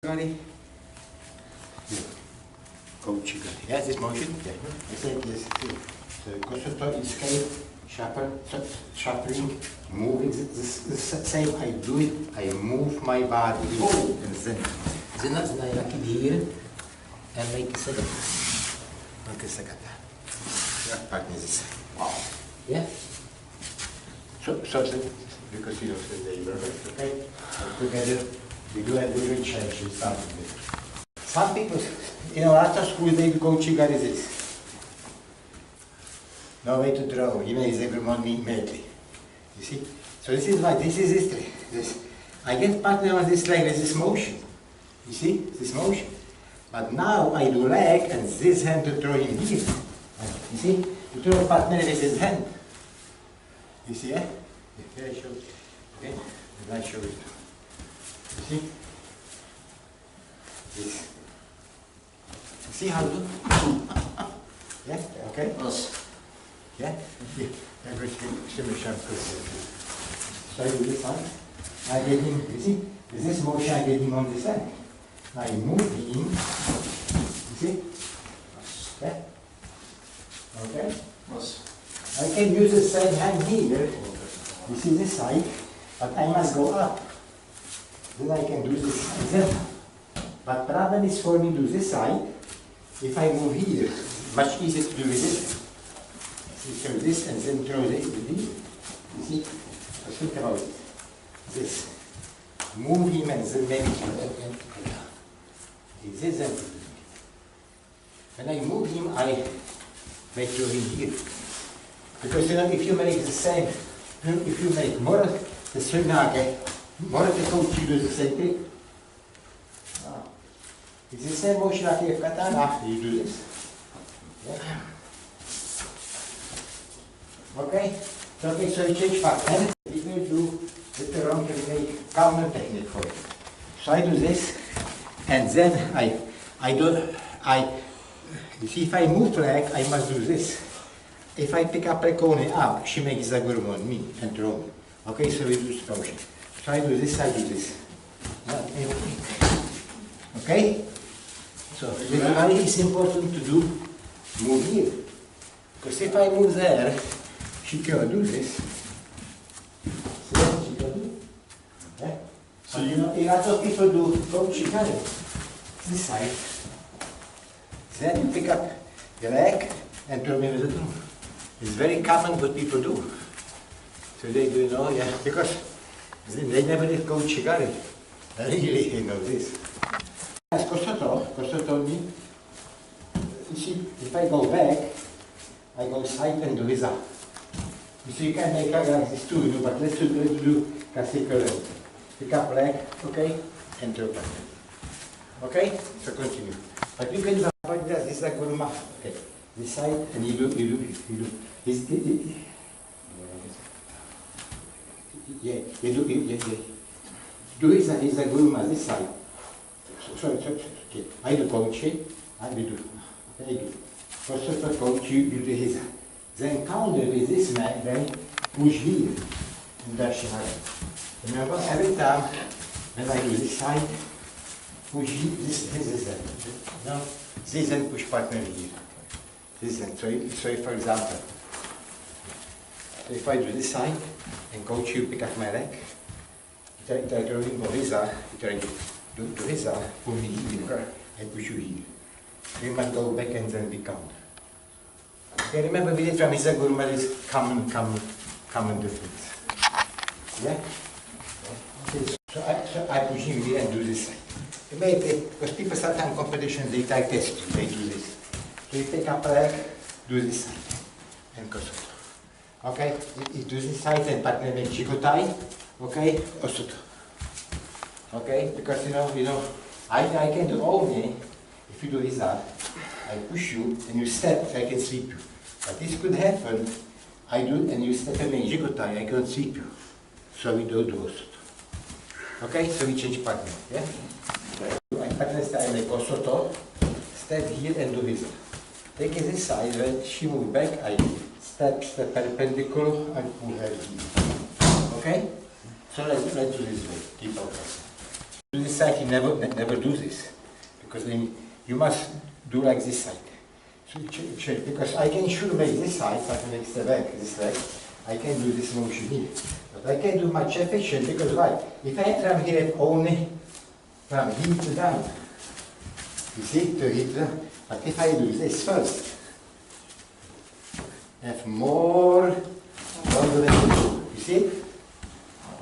Gari. Oochi gari. Yes, this motion? Yeah. I said yes. So osoto is escape, shuffling, moving the same. I do it. I move my body. Oh, and then I like it here and make a second. Make a second. Partner this. Wow. Yeah. So because you know they perfect. Okay. Together. We do a little change in something. Some people, in a lot of schools, they do oochi gari this. No way to draw, even if everyone immediately. You see? So this is why, this is history. I get partner on this leg with this motion. You see? This motion. But now I do leg and this hand to throw him here. You see? You throw a partner with his hand. You see, eh? Here I show it. Okay? And I show it. You see? This. See how to do? Yeah? Okay? Yes. Yeah? Yeah. Everything extremely sharp. So I do this side. I get him, you see? With this motion I get him on this side. I move him. You see? Yeah? Okay? Yes. I can use the same hand here. You see this side? But I must go up. Then I can do this side. But problem is for me to do this side. If I move here, much easier to do with this. See, throw this and then throw this with this. You see? So think about it. This. Move him and then maybe this and when I move him, I make throw him here. Because you know, if you make the same, if you make more the string more the coach, you do the same thing. It's the same motion like if katana after you do this. Yeah. Okay? So you change pattern. We will do with the wrong technique, counter technique for it. So I do this, and then you see if I move leg, I must do this. If I pick up komi up, she makes the garuma on me and throw me. Okay, so we do this motion. So I do this, I do this. Okay? So it's important to do move here. Because if I move there, she cannot do this. See what she can do? Yeah? So you know, a lot of people do oochi gari. This side. Then you pick up the leg and throw me with the drum. It's very common what people do. So they do know, yeah, because they never did oochi gari. Really, you know this. As osoto means, you see, if I go back, I go side and do Hiza. You see, you can make like this too, you know, but let's do classical. Pick up leg, okay, and throw back. Okay, so continue. But you can do like that, this is like garuma. Okay, this side, and you do. Yeah, you do. Do Hiza garuma this side. Sorry. Okay. I do oochi, I will do. I do. First of all, oochi, you do Hiza. Then counter with this man, then push here. And Dashi. Remember, every time when I do this side, push here, this is that. Now, this and push partner here. This and so for example, so if I do this side and coach you pick up my leg, I throw in Hiza, do Hiza, pull me here, and push you here. We must go back and then we count. Okay, remember we did from Hiza garuma is common difference. Yeah? Okay, so I push him here and do this side. Because people sometimes competition, they try test you, they do this. So you pick up a leg, do this side, and osoto. Okay, you do this side and partner make chigotai, okay, osoto. Okay, because you know, I can do only if you do Hiza, I push you and you step, I can sweep you. But this could happen, I do and you step and make jigotai, I can't sweep you. So we don't do osoto. Okay, so we change partner, yeah? My partner style like osoto, step here and do Hiza. Take this side, when she moves back, I step perpendicular and pull her here. Okay? So let's do this way, keep focusing. This side you never do this, because then you must do like this side. So because I can sure make this side, so I can make the back, this leg, I can do this motion here. But I can do much efficient because why? If I from here only from here to down, you see, to here, but if I do this first, I have more longer than you do. You see?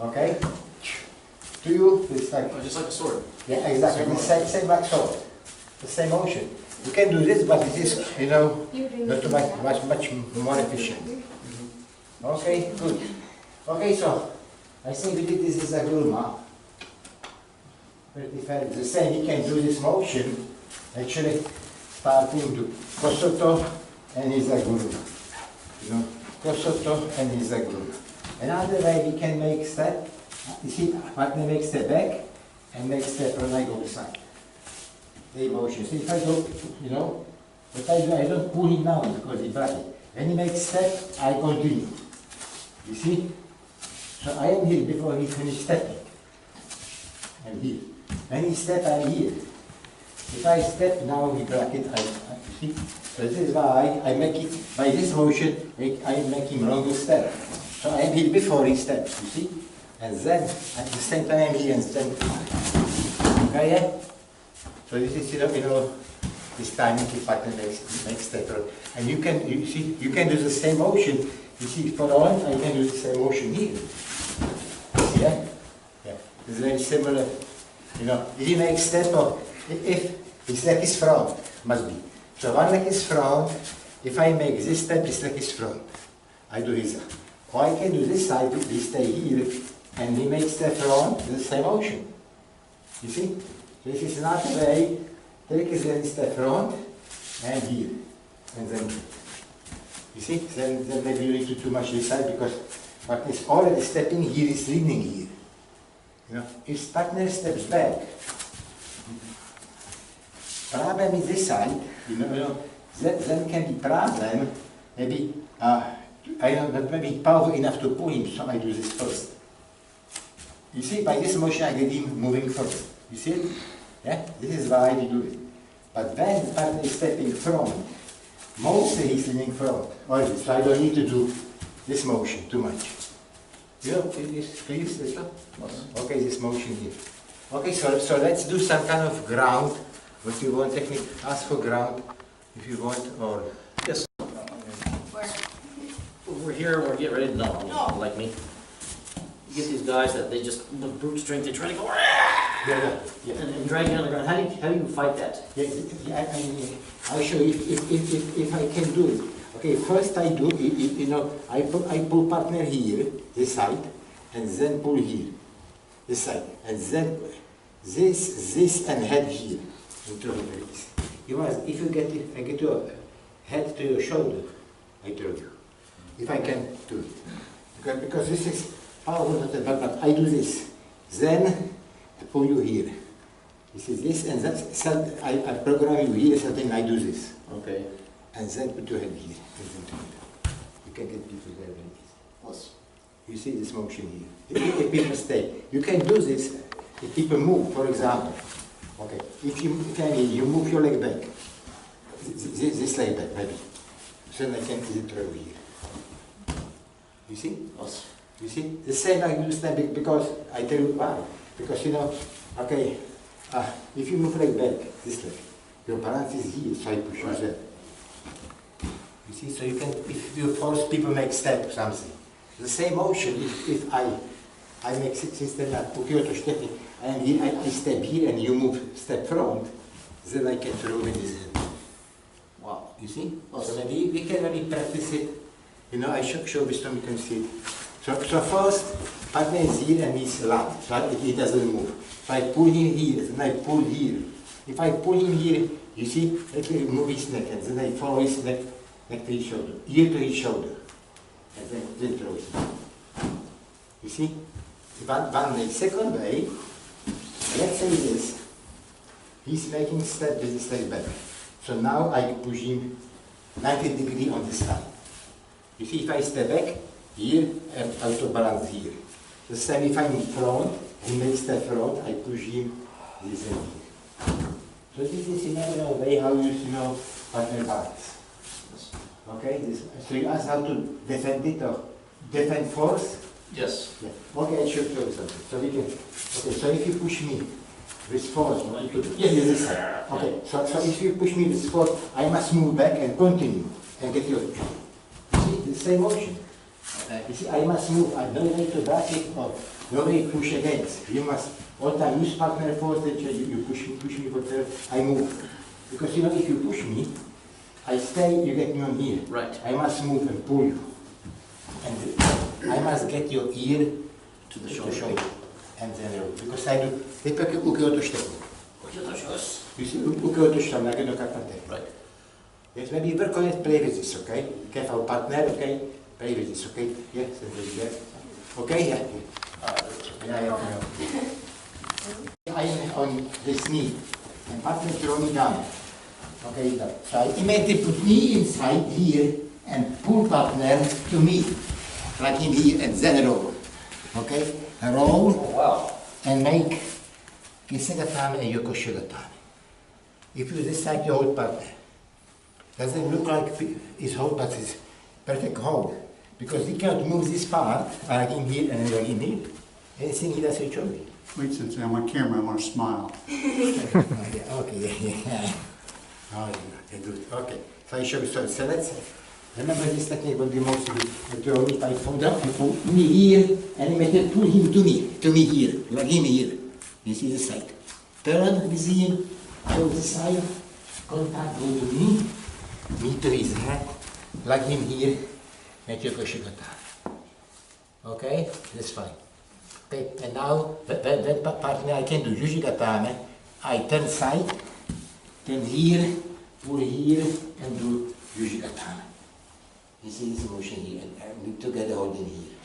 Okay? Do you? It's like, oh, just like a sword. yeah, exactly. The same like sword. The same motion. You can do this, but it is, you know, not too much more efficient. Okay, good. Okay, so I think we did this as a garuma. If I the same, you can do this motion, actually starting to osoto and Hiza garuma. You know, osoto and Hiza garuma. Another way we can make step. You see, partner makes step back and makes step when I go side. The motion. See, if I go, you know, what I do, I don't pull him down because he brought it. When he makes step, I continue. You see? So I am here before he finishes stepping. I'm here. When he step, I'm here. If I step now, he brought it, you see? So this is why I make it, by this motion, I make him longer step. So I am here before he steps, you see? And then, at the same time, I'm here and step. Okay, yeah? So this is, you know, this time the partner makes step. And you can, you see, you can do the same motion. You see, for on, I can do the same motion here. Yeah? Yeah. It's very similar. You know, if you make step up, if his leg is front, must be. So one leg is front, if I make this step, this leg is front. I do Hiza. Or I can do this side, we stay here, and he makes the front, the same motion. You see? This is another way, take his leg is the front, and here. And then, you see? Then maybe you need to do too much this side, because partner is already stepping here, is leaning here. You know, if partner steps back, problem is this side, you know, then can be problem, maybe, I don't know, maybe power enough to pull him, so I do this first. You see, by this motion I get him moving first. You see it? Yeah? This is why we do it. But when the partner is stepping front, mostly he's leaning front. Always, so I don't need to do this motion too much. You know, this please, this one? Okay, this motion here. Okay, so let's do some kind of ground. What you want, technique, ask for ground if you want, or... Yes. Where? We're here, we're getting ready to know, like me. You get these guys that they just, with brute strength, they try to go, Yeah. and drag you on the ground. How do you fight that? Yeah, I'll show you if I can do it. Okay, first I do, you know, I pull partner here, this side, and then pull here, this side, and then this and head here. You must, if you get it, I get your head to your shoulder, I told you. If I can do it. Because this is powerful, but I do this. Then I pull you here. This is this, and that's, I program you here, so then I do this. Okay. And then put your head here. And then together. You can get people there like this. Plus. You see this motion here. If people stay. You can do this if people move, for example. Okay. If you move your leg back. This leg back, maybe. So then I can easily throw here. You see? Plus. You see? The same I do stepping because I tell you why. Because you know, okay, if you move leg back, this leg, your balance is here, so I push you there. You see, so you can, if you force people make step something. The same motion, if I make system like tosh technique, and here I step here and you move step front, then I can throw in this head. Wow. You see? So maybe we can really practice it. You know, I show this so you can see it. So first, partner is here and he's loud, so he doesn't move. So I pull him here, then I pull here. If I pull him here, you see, let me move his neck, and then I follow his neck to his shoulder, ear to his shoulder, and then throw it. You see? One way. Second way, let's say this. He's making step with his leg back. So now I push him 90 degrees on this side. You see, if I step back, here, and out of balance here. The same if I'm in front, he makes step front, I push him This is so this is a way how you partner balance. Okay, so you ask how to defend it or defend force? Yes. Yeah. Okay, I should show you something. So we can, okay, so if you push me with force, this side. Okay, so if you push me with force, I must move back and continue and get your, you see, the same motion. Okay. You see, I must move, I don't need to dash it or no way push against. You must all time use partner force, then you push me, whatever, I move. Because if you push me, I stay, you get me on here. Right. I must move and pull you. And I must get your ear To the shoulder. And then because I do, éppen ukioltos technique. You see, ukioltos sem megad a Right. Yes, maybe work on it, play with this, okay? Careful partner, okay? Play with this, okay? Yes, yeah. Okay, yeah. Yeah. I am on this knee, and partner throw me down. Okay, so I immediately put me inside here and pull partner to me, like in here, and then roll. Okay, roll. Oh, wow. And make kesa gatame and Yoko gatame. If you decide to hold partner, does it look like his hold, but it's perfect hold? Because he cannot move this part, like in here and like in here. Anything he does, he show me. Wait, since I'm on camera, I want to smile. Okay. Oh, yeah, good. Okay. So I show you. So let's remember this technique will be mostly to only I fold up, you put me here, and you pull him to me here, like him here. You see this side. Turn this here, go this side, contact, go to me to his head, like him here, make your koshigata. Okay, that's fine. Okay, and now that partner I can do Yushigatame. I turn side, turn here, pull here, and do Yushigatame. You see this motion here, and we together holding here.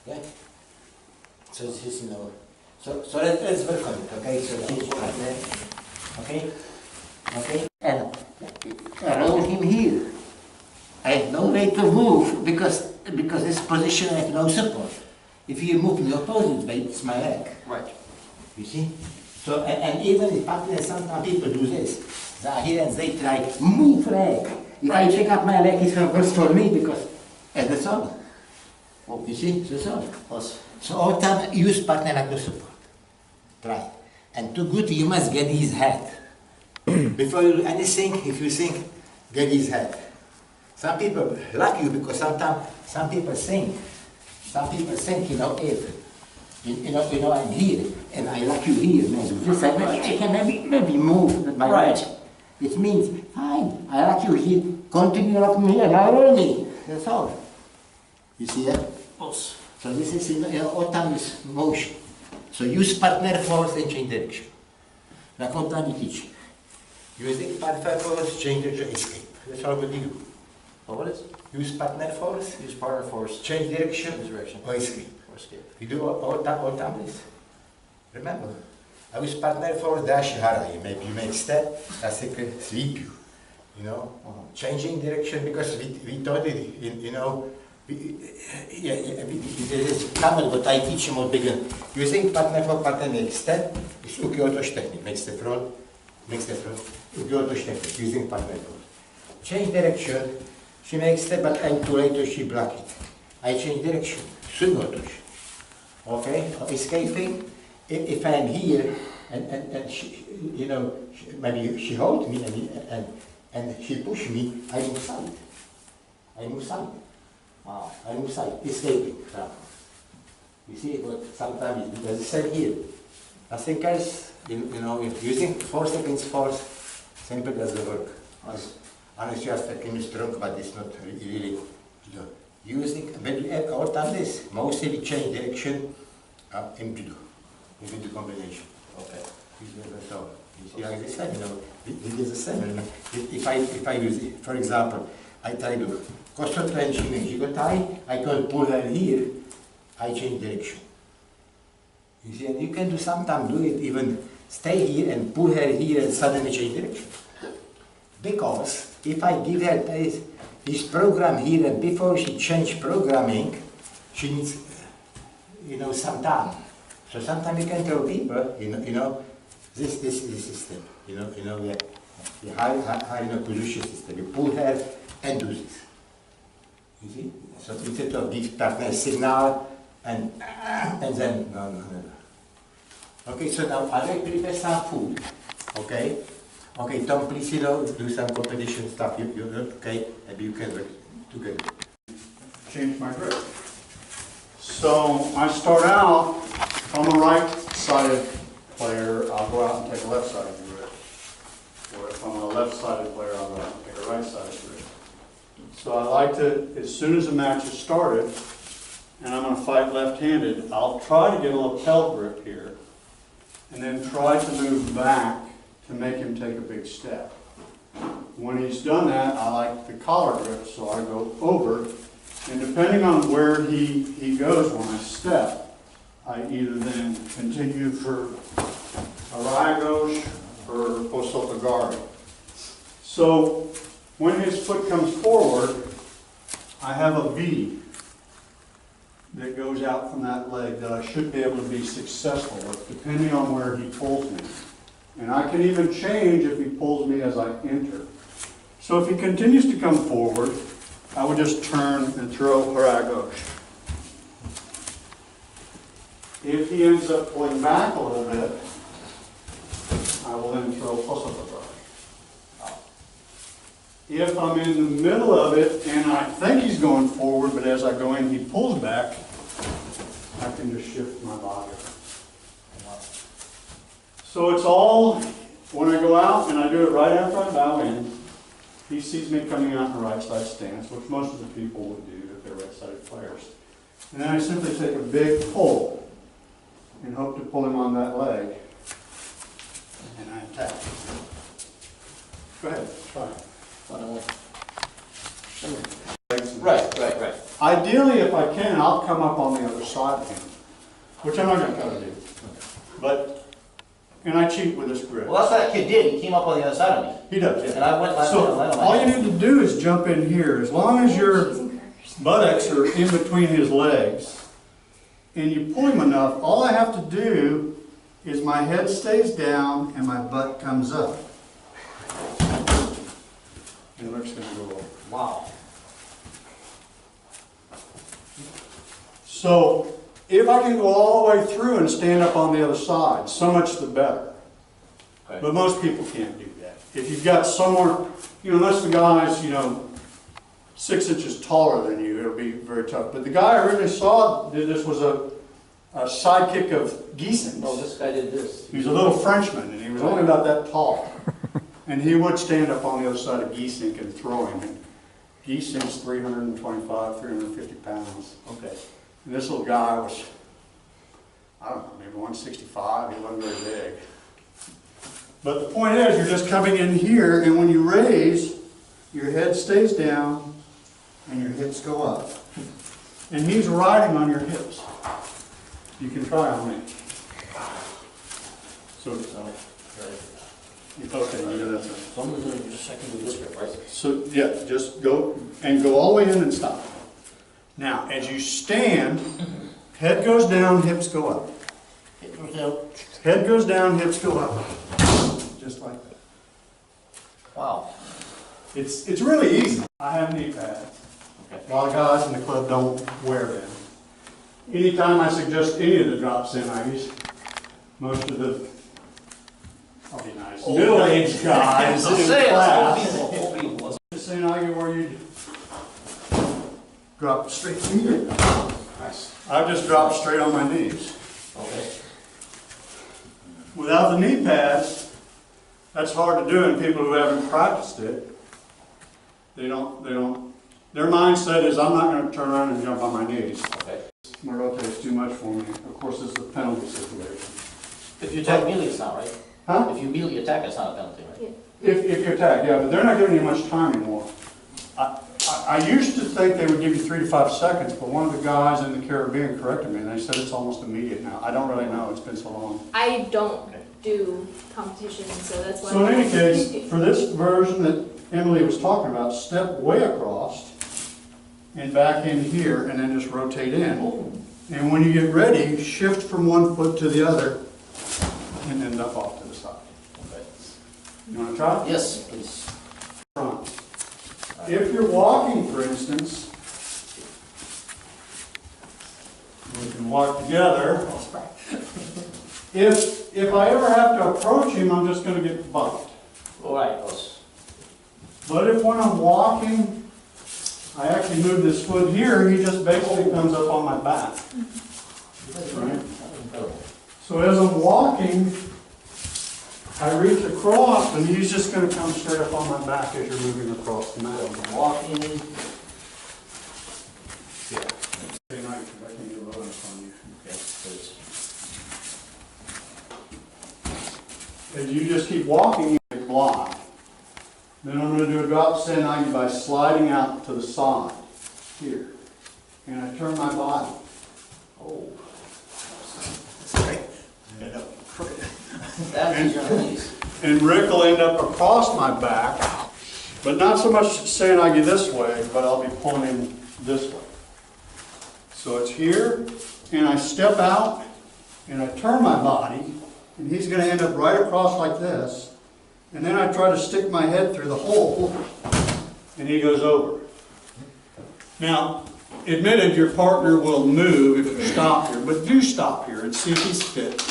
Okay? So this is so let's work on it, okay? So change partner. Okay? Okay? And roll him here. I have no way to move because this position I have no support. If you move in the opposite way, it's my leg. Right. You see? So, and even if partners, sometimes people do this. They are here and they try, move leg. If I pick up my leg, it's worse for me because, and that's all. Oh, you see? That's all. Plus. So all time, use partner like the support. Try. And to good, you must get his head. Before you do anything, if you think, get his head. Some people like you because sometimes some people think, if I'm here and I like you here, maybe this I can maybe move with my right. leg. It means, fine, I like you here, continue like me and now roll me. That's all. You see that? Plus. So this is all time is motion. So use partner force and change direction. Like all time you teach. Using partner force, change direction, escape. That's all what you do. Oh, what is? Use partner force, Use partner force. change direction, Change direction. or escape. Or escape. You do all time this. Remember, I use partner force, Dashi, maybe you make step, that's like sweep you. Changing direction because we taught it, it's common, but I teach them all begin. Using partner for partner make step, it's ukioltos technique, make step front, ukioltos technique, using partner force. Change direction, she makes step, but I'm too late, so she block it. I change direction, sugotosh. Okay, escaping, if I'm here, and she, maybe she holds me, and she push me, I move side. Wow. I move side, escaping. You see, but sometimes it does the same here. Nothing else, using force against force, simply doesn't work. Unless you are taking strong, but it's not really. Using, but all time this, mostly we change direction in judo combination. Okay. You see, like the same, it is the same. If I use it, for example, I try to kosoto and shigotai, I can pull her here, I change direction. You see, and you can do sometimes do it, even stay here and pull her here and suddenly change direction. Because if I give her this program here and before she change programming, she needs, some time. So sometimes you can tell people, This is the system. The high position system. You pull here and do this. You see? So instead of give partner signal and then no. Okay, so now I will prepare some food. Okay? Okay, Tom, please do some competition stuff. Okay? Maybe you can work together. Change my grip. So I start out, if I'm a right-sided player, I'll go out and take a left-sided grip. Or if I'm a left-sided player, I'll go out and take a right-sided grip. So I like to, as soon as the match is started, and I'm going to fight left-handed, I'll try to get a lapel grip here, and then try to move back to make him take a big step. When he's done that, I like the collar grip, so I go over, and depending on where he goes when I step, I either then continue for a or osoto gari. So when his foot comes forward, I have a V that goes out from that leg that I should be able to be successful with, depending on where he pulls me. And I can even change if he pulls me as I enter. So if he continues to come forward, I would just turn and throw haragosh. If he ends up pulling back a little bit, I will then throw osoto gari. If I'm in the middle of it and I think he's going forward, but as I go in he pulls back, I can just shift my body. So it's all, when I go out and I do it right after I bow in, he sees me coming out in the right side stance, which most of the people would do if they're right-sided players. And then I simply take a big pull and hope to pull him on that leg. And I attack. Go ahead, try it. Right. Ideally, if I can, I'll come up on the other side of him, which I'm not going to try to do. And I cheat with this grip. Well, that's what that kid did. He came up on the other side of me. He does. And I went last So all you need to do is jump in here. As long as your buttocks are in between his legs and you pull him enough, all I have to do is my head stays down and my butt comes up. And Rick's going to go over. Wow. So if I can go all the way through and stand up on the other side, so much the better. Okay. But most people can't do that. If you've got somewhere, unless the guy's, 6 inches taller than you, it'll be very tough. But the guy I originally saw did this was a sidekick of Giesing's. Oh, this guy did this. He was a little Frenchman, and he was only about that tall. And he would stand up on the other side of Giesing and throw him. And Giesing's 325, 350 pounds. Okay. And this little guy was, I don't know, maybe 165. He wasn't very big. But the point is, you're just coming in here, and when you raise, your head stays down, and your hips go up. And he's riding on your hips. You can try on me. So, okay, that's it. So I'm going to do just a second with this grip, right? So, yeah, just go all the way in and stop. Now, as you stand, head goes down, hips go up. Head goes down, hips go up. Just like that. Wow. It's really easy. I have knee pads. Okay. A lot of guys in the club don't wear them. Anytime I suggest any of the drops in ice, most of the, I'll be nice, middle-aged guys in class, just saying, where you drop straight from here. Nice. I've just dropped straight on my knees. Okay. Without the knee pads, that's hard to do, and people who haven't practiced it, their mindset is, I'm not going to turn around and jump on my knees. Okay. My rotate's too much for me. Of course, it's a penalty situation. If you attack immediately, it's not, right? Huh? If you immediately attack, it's not a penalty, right? If you attack, yeah, but they're not giving you much time anymore. I used to think they would give you 3 to 5 seconds, but one of the guys in the Caribbean corrected me, and they said it's almost immediate now. I don't really know. It's been so long. I don't do competitions, so that's why. So in any case, for this version that Emily was talking about, step way across and back in here, and then just rotate in. And when you get ready, shift from one foot to the other, and then dump off to the side. You want to try? Yes, please. Front. If you're walking, for instance, we can walk together. If I ever have to approach him, I'm just going to get bumped. All right, boss. But if when I'm walking, I actually move this foot here, he just basically comes up on my back. Right? So as I'm walking, I reach across, and he's just going to come straight up on my back as you're moving across the mat. Walking. Yeah. Very nice. I can get a load on you. Okay, please. As you just keep walking, you get blocked. Then I'm going to do a drop senagi by sliding out to the side, here. And I turn my body. Oh. And- That's your knees. And Rick will end up across my back, but not so much senagi this way, but I'll be pulling him this way. So it's here, and I step out, and I turn my body, and he's going to end up right across like this. And then I try to stick my head through the hole, and he goes over. Now, admitted your partner will move if you stop here, but do stop here and see if he's fit.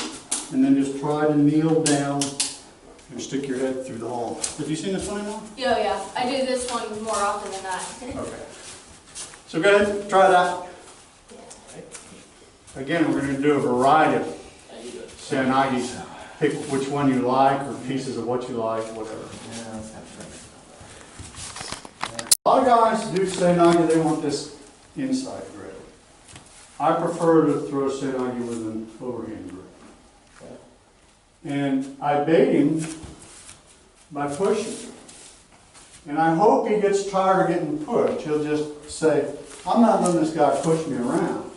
And then just try to kneel down and stick your head through the hole. Have you seen this one anymore? Yeah, I do this one more often than not. Okay. So go ahead and try that. Again, we're going to do a variety of senagis. Pick which one you like, or pieces of what you like, whatever. A lot of guys do senagi, they want this inside grip. I prefer to throw senagi with an overhand grip. And I bait him by pushing. And I hope he gets tired of getting pushed. He'll just say, I'm not letting this guy push me around.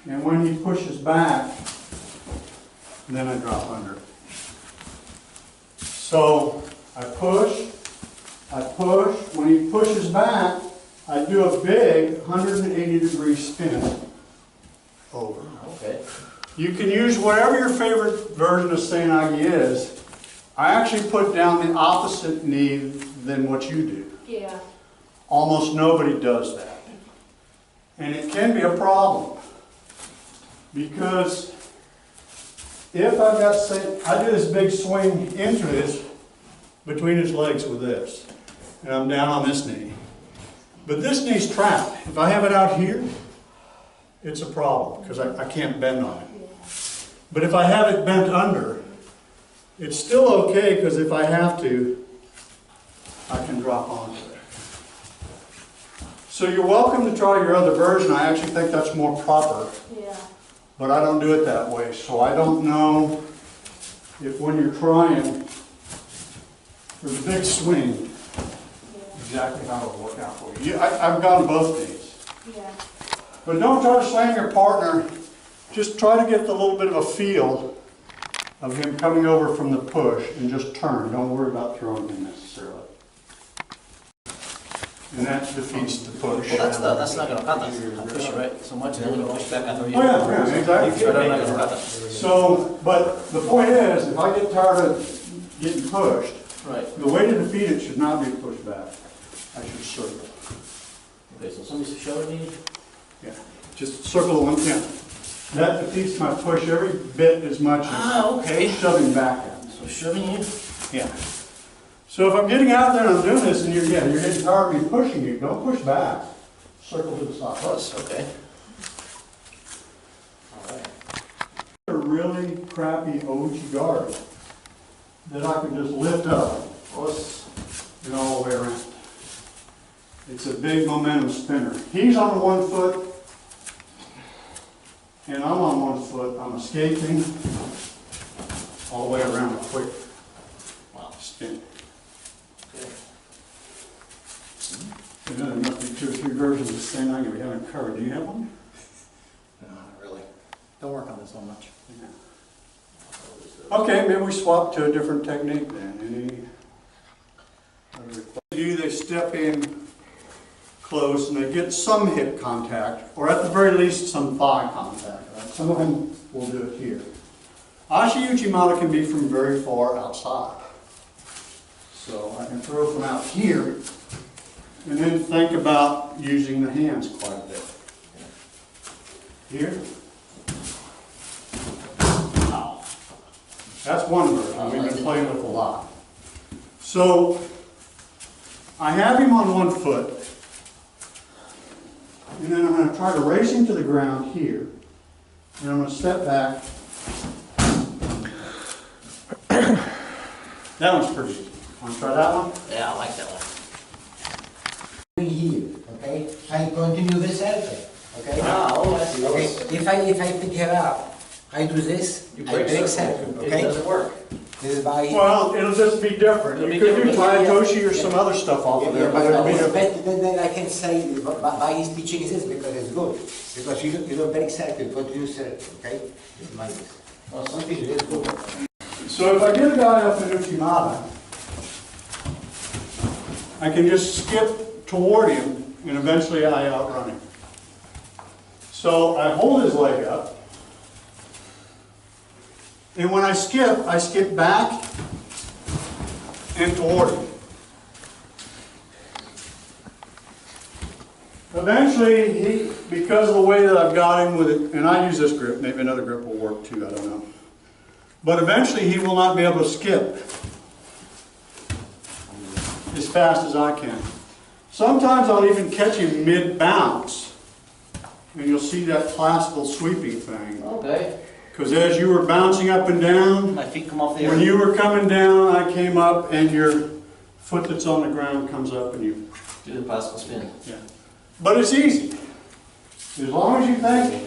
And when he pushes back, then I drop under. So I push. When he pushes back, I do a big 180-degree spin over. Okay. You can use whatever your favorite version of senagi is. I actually put down the opposite knee than what you do. Yeah. Almost nobody does that. And it can be a problem. Because if I've got, say, I do this big swing into his, between his legs with this. And I'm down on this knee. But this knee's trapped. If I have it out here, it's a problem because I can't bend on it. But if I have it bent under, it's still okay because if I have to, I can drop onto it. So you're welcome to try your other version. I actually think that's more proper. Yeah. But I don't do it that way. So I don't know if when you're trying for the big swing, exactly how it'll work out for you. I've gone both knees. Yeah. But don't try to slam your partner. Just try to get the little bit of a feel of him coming over from the push and just turn. Don't worry about throwing him necessarily. And that defeats the push. Well, that's not going to cut us. I push you right so much, and then when you push back, I throw you. Oh yeah, exactly. So I'm not going to cut us. So, but the point is, if I get tired of getting pushed, Right. the way to defeat it should not be to push back. I should circle. Okay, so somebody's showing me. Yeah, just circle the one pin. That defeats my push every bit as much as Okay. shoving back at me. So shoving you. Yeah. So if I'm getting out there and I'm doing this and you're getting tired of me pushing you, don't push back. Circle to the side. Plus, okay. All right. A really crappy oochi gari that I can just lift up Plus, and all the way around. It's a big momentum spinner. He's on one foot and I'm on one foot. I'm escaping all the way around a quick spin. okay. You know, there must be 2 or 3 versions of the same thing we haven't covered. Do you have one? No, not really. Don't work on this one much. Yeah. Okay, maybe we swap to a different technique then. They step in close and they get some hip contact, or at the very least some thigh contact. Right? Some of them will do it here. Ashi Uchimata can be from very far outside. So I can throw from out here, and then think about using the hands quite a bit. Here. Ow. That's one version we've been playing with a lot. So I have him on one foot, and then I'm going to try to raise him to the ground here, and I'm going to step back. That one's pretty easy. Want to try that one? Yeah, I like that one. Here, okay? I continue the circle, okay? Oh, I see. Okay, if I pick her up, I do this, You I break break circle. circle, It okay? doesn't work. This is by... Well, it'll just be different. It'll You be could do different. toshi or some other stuff off of there, but it'll be different. Then I can say, by his teaching this, because it's good. Because you don't break circle, continue circle, okay? It's my well, something is good. So if I get a guy up in Uchimata, I can just skip toward him, and eventually I outrun him. So I hold his leg up, and when I skip back and toward him. Eventually, because of the way that I've got him with it, and I use this grip, maybe another grip will work too, I don't know. But eventually he will not be able to skip as fast as I can. Sometimes I'll even catch him mid-bounce, and you'll see that classical sweeping thing. Okay. Because as you were bouncing up and down, My feet come off the when earth. you were coming down, I came up, and your foot that's on the ground comes up, and you... Do the classical spin. Yeah. But it's easy. As long as you think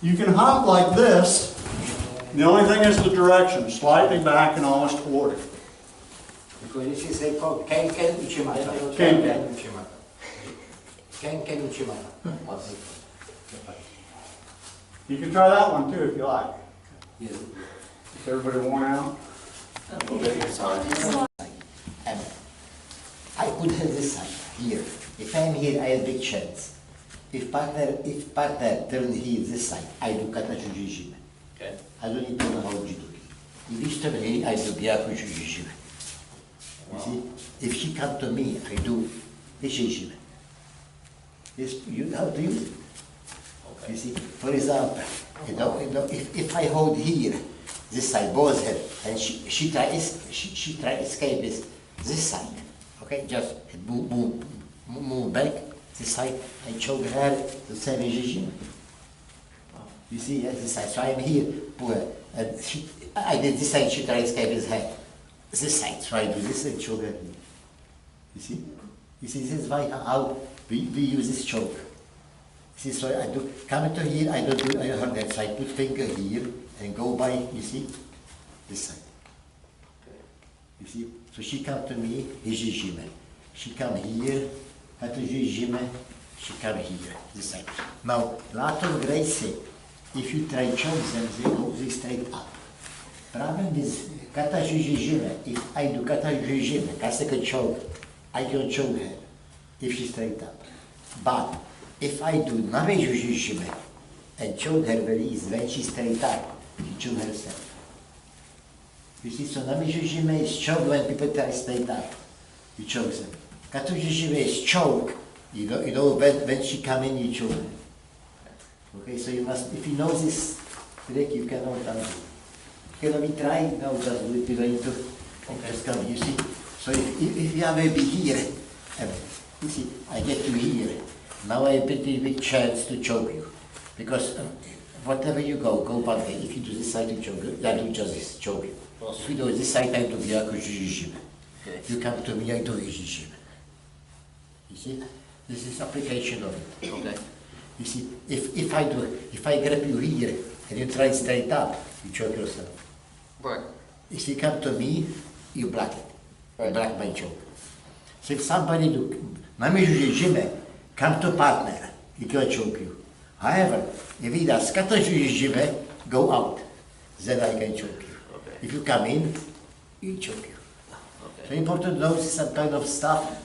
you can hop like this, the only thing is the direction, slightly back and almost toward it. Because this is a called Ken Uchimata. Ken. Uchimata. Ken Uchimata. You can try that one too if you like. Yes. Is everybody worn out? Okay, it's hard. And I put her this side, here. If I'm here, I have big chance. If partner turn here, this side, I do kata jujijime. Okay. I don't need to know how judo. If he turn here, I do byaku jujijime. You see? If she come to me, I do jujijime. Yes, you know how to use it. Okay. You see? For example, if I hold here, this side, both her, and she try escape this side. Okay, just move back this side. I choke her the same regime. You see, this side. So I am here, poor, and I did this side. She tries to escape his head. This side. So I do this and choke her. You see, this is why how we use this choke. See, so I do come to here. I don't do her that side. Put finger here and go by. You see, this side. You see? So she come to me, hijijime. She come here, at hijijime, she come here, this side. Now, lot of guys say, if you try choke them, they straight up. Problem is, kata hijijime, if I do kata hijijime, kaseka choke, I can choke her, if she straight up. But, if I do name hijijime, and choke her very easy, when she straight up, she choke herself. You see, so nami-jujime is choke when people try straight up. You choke them. Katu-jujime is choke, you know when she come in, you choke them. Okay, so you must, if you know this trick, you cannot undo. You cannot be trying, now just do it, you need to just come, you see. So if you have maybe here, you see, I get you here, now I have a pretty big chance to choke you. Because whatever you go back there. If you do this side, you choke you. I do just this, choke you. If you do this side, I do byaku jujijime. You come to me, I do hijijime. You see? This is application of it. Okay. You see, if I grab you here and you try straight up, you choke yourself. Right. If you come to me, you block it. Right. You block my choke. So if somebody do nami jujijime, come to partner, he can choke you. However, if he does kata jujijime, go out, then I can choke you. Okay. If you come in, he choke you. So Okay. important to know some kind of stuff,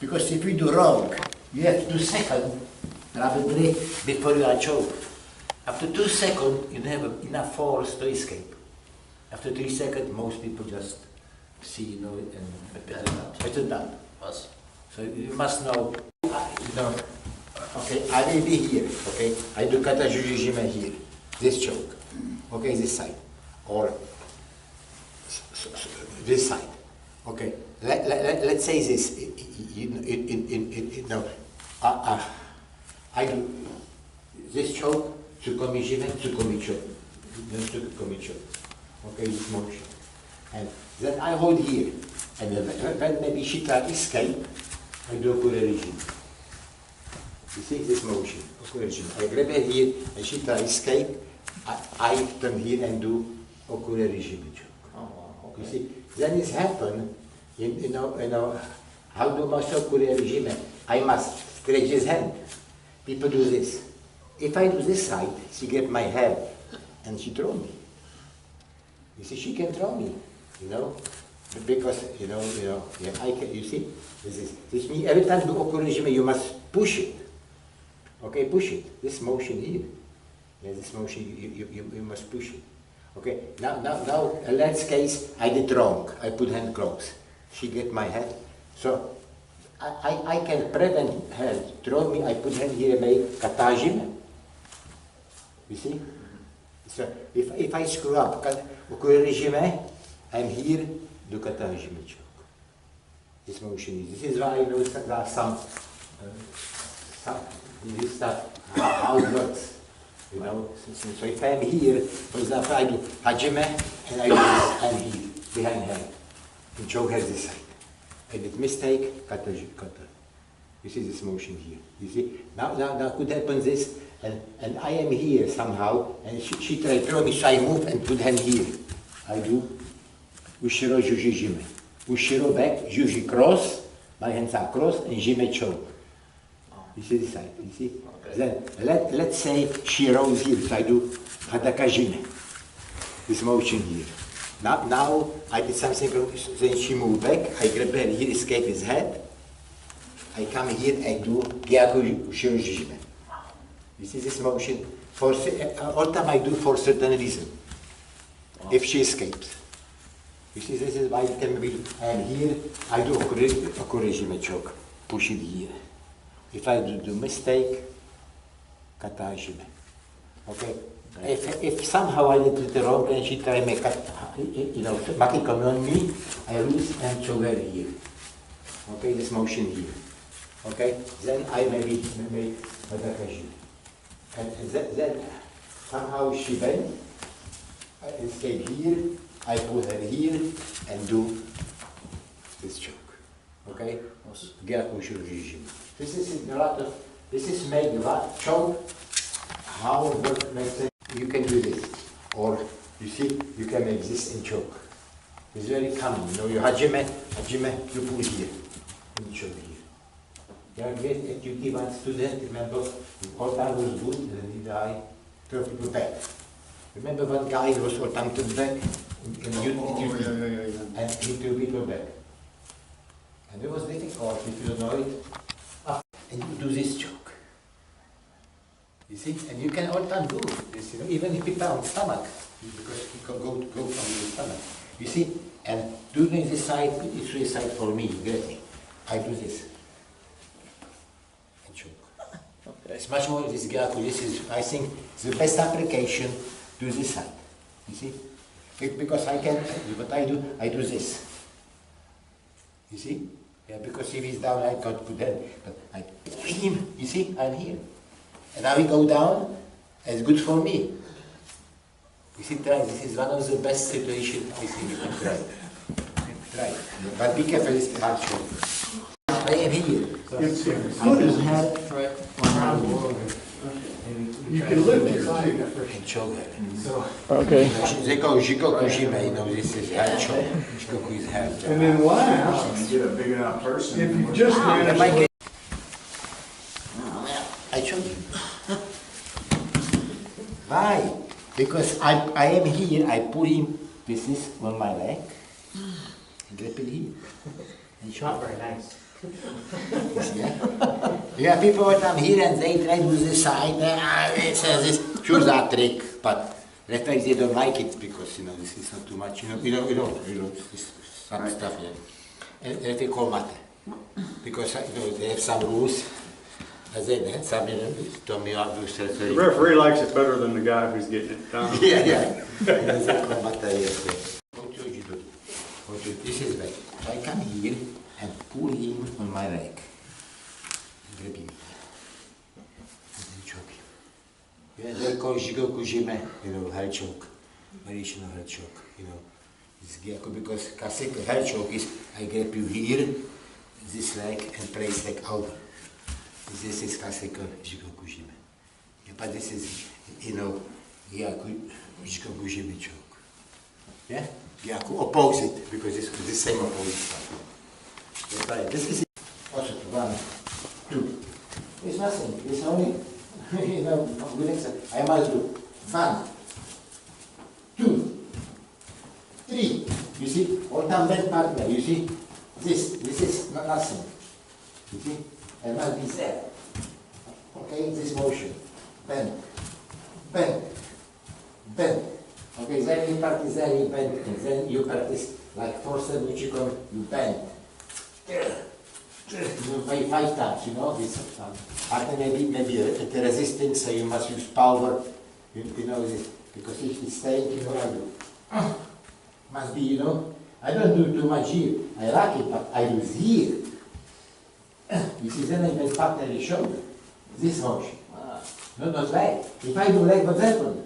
because if you do wrong, you have 2 seconds probably before you are choked. After 2 seconds, you don't have enough force to escape. After 3 seconds, most people just See, you know it, and Better it's done. Us. So you must know, okay, I will be here, okay? I do kata jujijime here, this choke, okay, this side, or this side, okay? Let's say this, I do this choke, tsukomi jime, tsukomi choke, then tsukomi choke, okay, this motion. And then I hold here, and when maybe she can escape, I do okure regime. You see this motion, okure regime. I grab her here, and she can escape, I turn here and do okure regime choke. Oh, okay. You see, then it happen, you know, how do most okure regime? I must stretch his hand. People do this. If I do this side, she get my head, and she throw me. You see, she can throw me, you know, because, yeah, I can, you see, this means every time you do okure regime, you must push it. Okay, push it. This motion here. Yeah, this motion, you must push it. Okay, now, in that case, I did wrong. I put hand close. She get my head. So, I can prevent her throw me. I put hand here, make kata jime. You see? So, if I screw up, okure regime, I'm here, do kata jime choke. This motion is. This is why I know some this stuff, how it works. You know, so if I'm here, for example, I do hajime, and I do this, I'm here, behind her. The choke has this side. And it's mistake, kata. You see this motion here. You see? Now could happen this, and I am here somehow, and she try to throw me, so I move and put hand here. I do ushiro juji jime. Ushiro back, juji cross, my hands are crossed, and jime choke. You see this side, you see? Okay. Then let's say she rolls here, so I do hadaka jime. This motion here. Now I did something, then she moved back, I grab her here, escape his head. I come here, I do gyaku ushiro jime. You see this motion? All time I do for certain reason. Wow. If she escapes. You see, this is why you can be, and here I do okure jime choke, push it here. If I do mistake, kata jime. Okay? If somehow I did it wrong and she try to make maki komi on me, I lose and choke her here. Okay, this motion here. Okay? Then I maybe make hadaka jime. And then somehow she bend, I escape here, I put her here and do this choke. Okay? Gyaku shurujijime. This is a lot of, this is made a lot choke. How work makes it, you can do this. Or you see, you can make this in choke. It's very common. You know, you hajime, you pull here, and you choke here. Yeah, at UT one student, remember, all time was good, and then he died, throw people back. Remember one guy who was all time to back in UT, yeah. and he threw people back. And it was difficult if you know it. And you do this choke. You see? And you can all time do this, you know, even if people on stomach, because you can go from your stomach. You see? And doing this side, it's really side for me, you get me? I do this. And choke. Okay. It's much more this gyaku. This is, I think, the best application to this side. You see? Because I can, what I do this. You see? Yeah, because if he's down, I got put that. But I him, you see, I'm here. And now he go down, and it's good for me. You see, try. This is one of the best situations I think you can try. Try. But be careful, it's hard show. I am here. It's good as hell. You can lift your side. And choke her. Okay. Jikoku jime, you know, this is head choke. Jikoku is head. And then last, Get a big enough person. if you just manage to I showed you. Why? Because I am here, I put him, this is on my leg, and grab it here. And show. Not very nice. Yeah, people what I'm here and they try to do this side, it says this, sure that trick, but that they don't like it because, you know, this is not too much, this, some Right. stuff, yeah. And if they call mate, because they have some rules. As they had some, told me obviously. The referee likes it better than the guy who's getting it done. Yeah. And they call mate, yes. What do you do? This is right. So I come here and pull him on my leg. Grab him. And then choke him. Yeah, they call jigoku jime, head choke. Variation of head choke, It's gyako because classic head choke is I grab you here, this leg, and place leg over. This is classical jigoku jime. Yeah, but this is, gyako jigoku jime choke. Yeah? Gyako opposite, because it's the same opposite stuff. That's right. This is osoto. 1, 2. It's nothing. It's only, good exercise. I must do 1, 2, 3. You see? All time bend partner. You see? This is not nothing. You see? I must be there. Okay, this motion. Bend. Bend. Bend. Okay, then you practice there, you bend, and then you practice like 4-7 uchikon, you bend. You play 5 times, this partner maybe at resistance, so you must use power, this, because if it's staying, I do. Must be, I don't do too much here, I like it, but I do here. You see, then I bend partner the shoulder, this motion. Not leg. If I do leg, what's happened?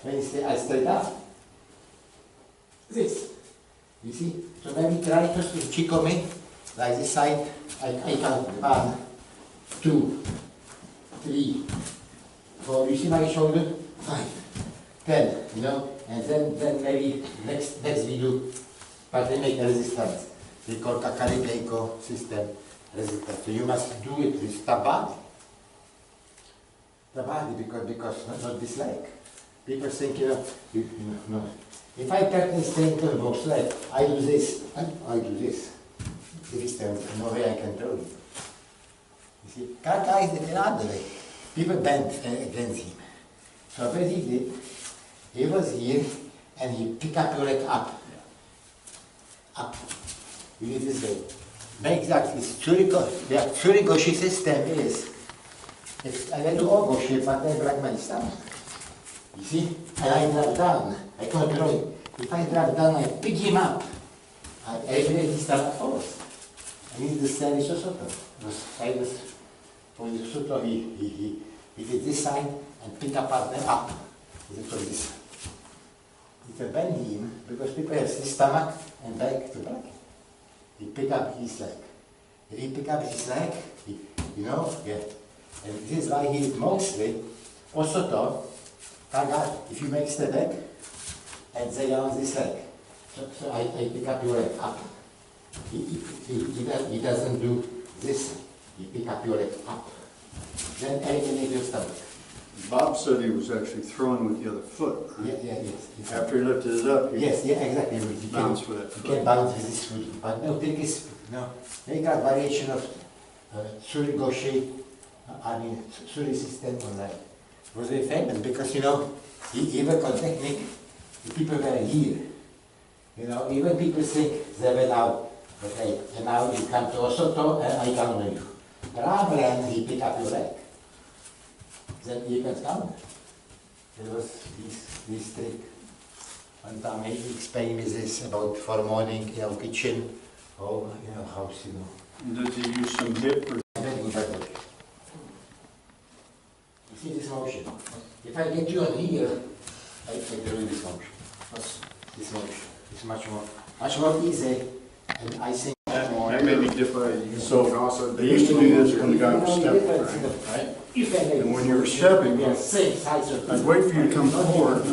When I straight up. This. You see? So maybe try first to chikome, like this side. I count 1, 2, 3, 4. You see my shoulder? 5, 10, and then maybe next we do, but they make a resistance. They call kakari keiko system resistance. So you must do it with the body. The body, because not this leg. People think, no. If I practice technical box leg, I do this, and I do this. This time, no way I can throw it. You see, Kaka is the other way. People bend against him. So what he did, he was here, and he pick up your leg up. Up. You need this way. Make exactly. The Tsurikoshi system is, I do all goshi, but I break my stomach. You see? And I drop down. I control him. If I drop down, I pick him up. I elevate his stomach force. I need the same as osoto. For the osoto, he did this side and pick up partner up. He did this. He can bend him because people have his stomach and back to back. He pick up his leg. If he pick up his leg, yeah. And this is why he mostly osoto. If you make step back and say on this leg, so I pick up your leg up. He doesn't do this. You pick up your leg up. Then eliminate your stomach. Bob said he was actually throwing with the other foot. Right? Yes. After he lifted it up, he Exactly. You bounced with it. You can bounce with this foot, but no, trick is make a variation of Surigoshi, Suri system on that. It was very famous because he worked on technique. The people were here. Even people think they went out. Okay, and now you come to osoto and I counter you. Rather than he pick up your leg. Then you can counter. There was this trick. One time he explained me this about for morning, kitchen, house, Does he use some hip or? You see this motion? If I get you on here, I do this motion. This motion. It's much more easy. And I think That may be different. So they used to do this when the guy was stepping, right? And when you were stepping, I'd wait for you to come forward,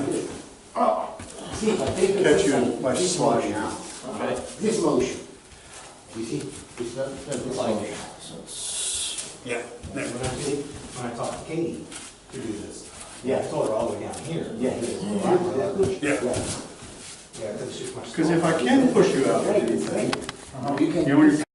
catch you by sliding out. Okay. This motion. You see? It's not this motion. Yeah. When I talked to Katie to do this, Yeah. I told her all the way down here. Yeah. Yeah. Yeah, because it's just much. Because if I can push you out, Great. Uh-huh. You can you know, when you're